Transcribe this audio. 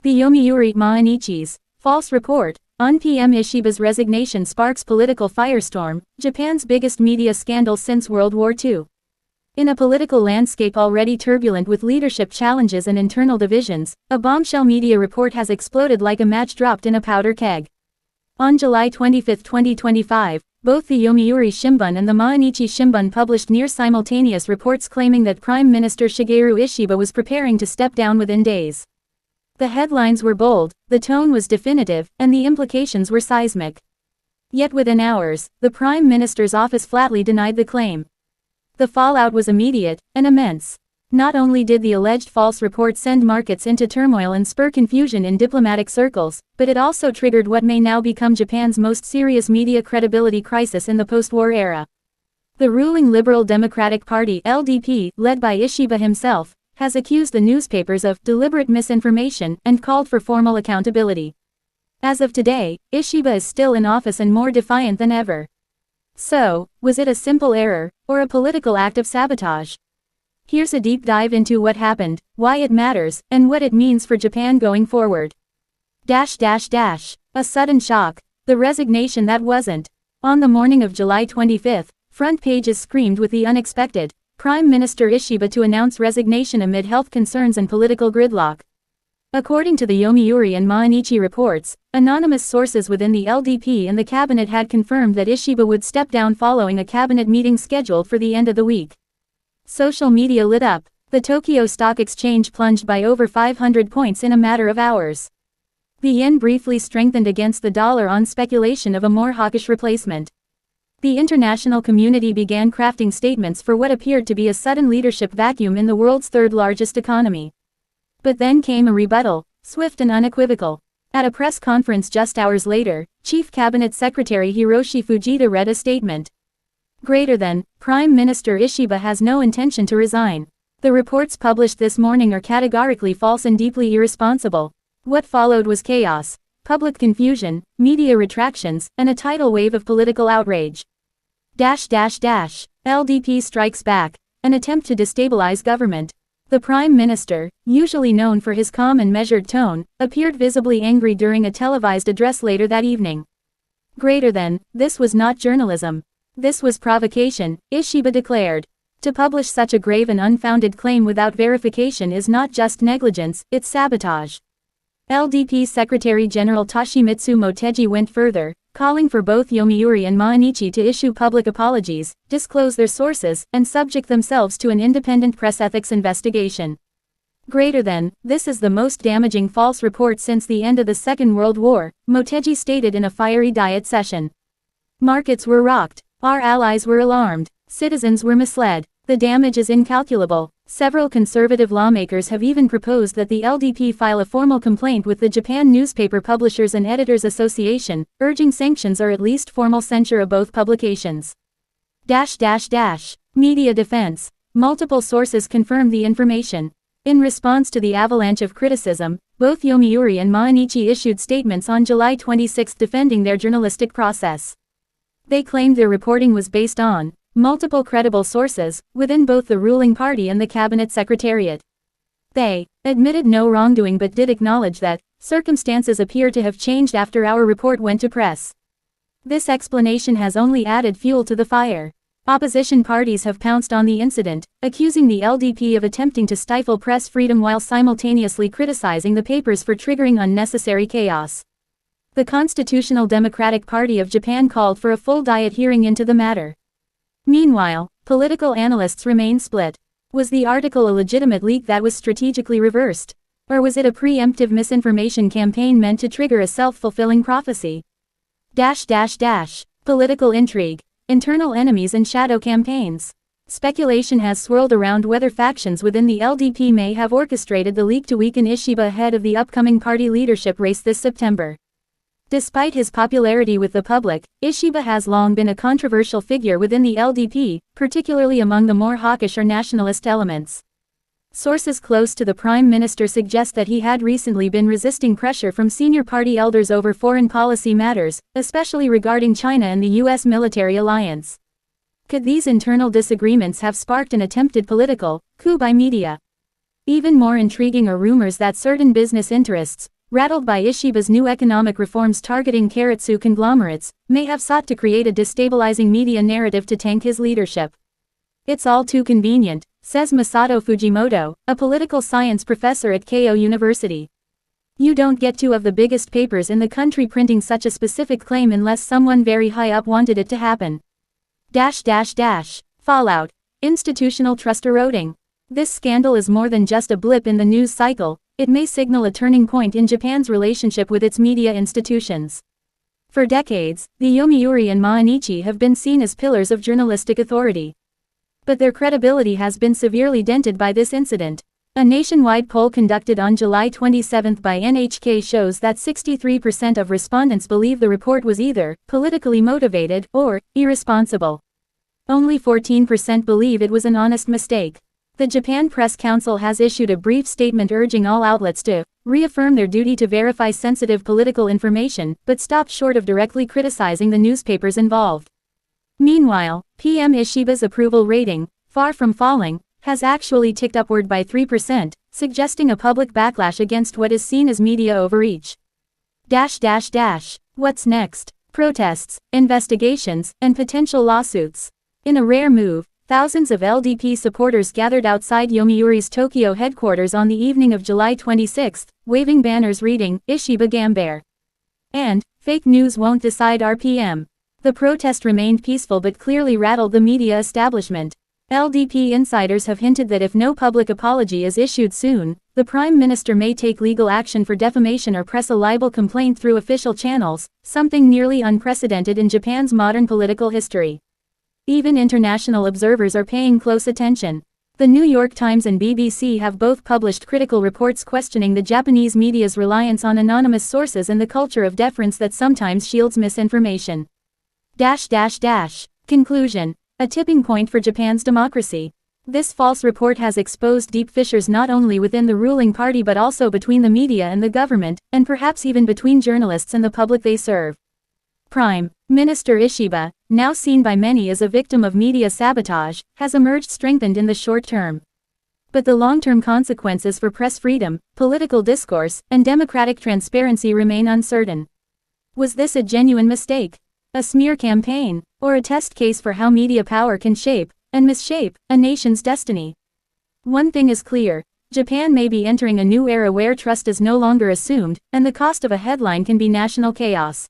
The Yomiuri Mainichi's false report on PM Ishiba's resignation sparks political firestorm, Japan's biggest media scandal since World War II. In a political landscape already turbulent with leadership challenges and internal divisions, a bombshell media report has exploded like a match dropped in a powder keg. On July 25, 2025, both the Yomiuri Shimbun and the Mainichi Shimbun published near-simultaneous reports claiming that Prime Minister Shigeru Ishiba was preparing to step down within days. The headlines were bold, the tone was definitive, and the implications were seismic. Yet within hours, the Prime Minister's office flatly denied the claim. The fallout was immediate and immense. Not only did the alleged false report send markets into turmoil and spur confusion in diplomatic circles, but it also triggered what may now become Japan's most serious media credibility crisis in the post-war era. The ruling Liberal Democratic Party (LDP), led by Ishiba himself, has accused the newspapers of deliberate misinformation and called for formal accountability. As of today, Ishiba is still in office and more defiant than ever. So, was it a simple error, or a political act of sabotage? Here's a deep dive into what happened, why it matters, and what it means for Japan going forward. A sudden shock. The resignation that wasn't. On the morning of July 25, front pages screamed with the unexpected. Prime Minister Ishiba to announce resignation amid health concerns and political gridlock. According to the Yomiuri and Mainichi reports, anonymous sources within the LDP and the cabinet had confirmed that Ishiba would step down following a cabinet meeting scheduled for the end of the week. Social media lit up. The Tokyo Stock Exchange plunged by over 500 points in a matter of hours. The yen briefly strengthened against the dollar on speculation of a more hawkish replacement. The international community began crafting statements for what appeared to be a sudden leadership vacuum in the world's third-largest economy. But then came a rebuttal, swift and unequivocal. At a press conference just hours later, Chief Cabinet Secretary Hiroshi Fujita read a statement. Greater than, Prime Minister Ishiba has no intention to resign. The reports published this morning are categorically false and deeply irresponsible. What followed was chaos, public confusion, media retractions, and a tidal wave of political outrage. LDP strikes back, an attempt to destabilize government. The Prime Minister, usually known for his calm and measured tone, appeared visibly angry during a televised address later that evening. Greater than, this was not journalism. This was provocation, Ishiba declared. To publish such a grave and unfounded claim without verification is not just negligence, it's sabotage. LDP Secretary General Toshimitsu Motegi went further, calling for both Yomiuri and Mainichi to issue public apologies, disclose their sources, and subject themselves to an independent press ethics investigation. Greater than, this is the most damaging false report since the end of the Second World War, Motegi stated in a fiery diet session. Markets were rocked, our allies were alarmed, citizens were misled, the damage is incalculable. Several conservative lawmakers have even proposed that the LDP file a formal complaint with the Japan Newspaper Publishers and Editors Association, urging sanctions or at least formal censure of both publications. Media defense. Multiple sources confirmed the information. In response to the avalanche of criticism, both Yomiuri and Mainichi issued statements on July 26 defending their journalistic process. They claimed their reporting was based on multiple credible sources, within both the ruling party and the cabinet secretariat. They admitted no wrongdoing but did acknowledge that circumstances appear to have changed after our report went to press. This explanation has only added fuel to the fire. Opposition parties have pounced on the incident, accusing the LDP of attempting to stifle press freedom while simultaneously criticizing the papers for triggering unnecessary chaos. The Constitutional Democratic Party of Japan called for a full diet hearing into the matter. Meanwhile, political analysts remain split. Was the article a legitimate leak that was strategically reversed? Or was it a preemptive misinformation campaign meant to trigger a self-fulfilling prophecy? Political intrigue, internal enemies and shadow campaigns. Speculation has swirled around whether factions within the LDP may have orchestrated the leak to weaken Ishiba ahead of the upcoming party leadership race this September. Despite his popularity with the public, Ishiba has long been a controversial figure within the LDP, particularly among the more hawkish or nationalist elements. Sources close to the Prime Minister suggest that he had recently been resisting pressure from senior party elders over foreign policy matters, especially regarding China and the U.S. military alliance. Could these internal disagreements have sparked an attempted political coup by media? Even more intriguing are rumors that certain business interests, rattled by Ishiba's new economic reforms targeting Keiretsu conglomerates, may have sought to create a destabilizing media narrative to tank his leadership. It's all too convenient, says Masato Fujimoto, a political science professor at Keio University. You don't get two of the biggest papers in the country printing such a specific claim unless someone very high up wanted it to happen. Fallout. Institutional trust eroding. This scandal is more than just a blip in the news cycle, it may signal a turning point in Japan's relationship with its media institutions. For decades, the Yomiuri and Mainichi have been seen as pillars of journalistic authority. But their credibility has been severely dented by this incident. A nationwide poll conducted on July 27 by NHK shows that 63% of respondents believe the report was either politically motivated or irresponsible. Only 14% believe it was an honest mistake. The Japan Press Council has issued a brief statement urging all outlets to reaffirm their duty to verify sensitive political information, but stopped short of directly criticizing the newspapers involved. Meanwhile, PM Ishiba's approval rating, far from falling, has actually ticked upward by 3%, suggesting a public backlash against what is seen as media overreach. What's next? Protests, investigations, and potential lawsuits. In a rare move, thousands of LDP supporters gathered outside Yomiuri's Tokyo headquarters on the evening of July 26, waving banners reading, "Ishiba Gambair" and "Fake news won't decide RPM." The protest remained peaceful but clearly rattled the media establishment. LDP insiders have hinted that if no public apology is issued soon, the Prime Minister may take legal action for defamation or press a libel complaint through official channels, something nearly unprecedented in Japan's modern political history. Even international observers are paying close attention. The New York Times and BBC have both published critical reports questioning the Japanese media's reliance on anonymous sources and the culture of deference that sometimes shields misinformation. Conclusion. A tipping point for Japan's democracy. This false report has exposed deep fissures not only within the ruling party but also between the media and the government, and perhaps even between journalists and the public they serve. Prime Minister Ishiba, now seen by many as a victim of media sabotage, has emerged strengthened in the short term. But the long-term consequences for press freedom, political discourse, and democratic transparency remain uncertain. Was this a genuine mistake? A smear campaign? Or a test case for how media power can shape, and misshape, a nation's destiny? One thing is clear, Japan may be entering a new era where trust is no longer assumed, and the cost of a headline can be national chaos.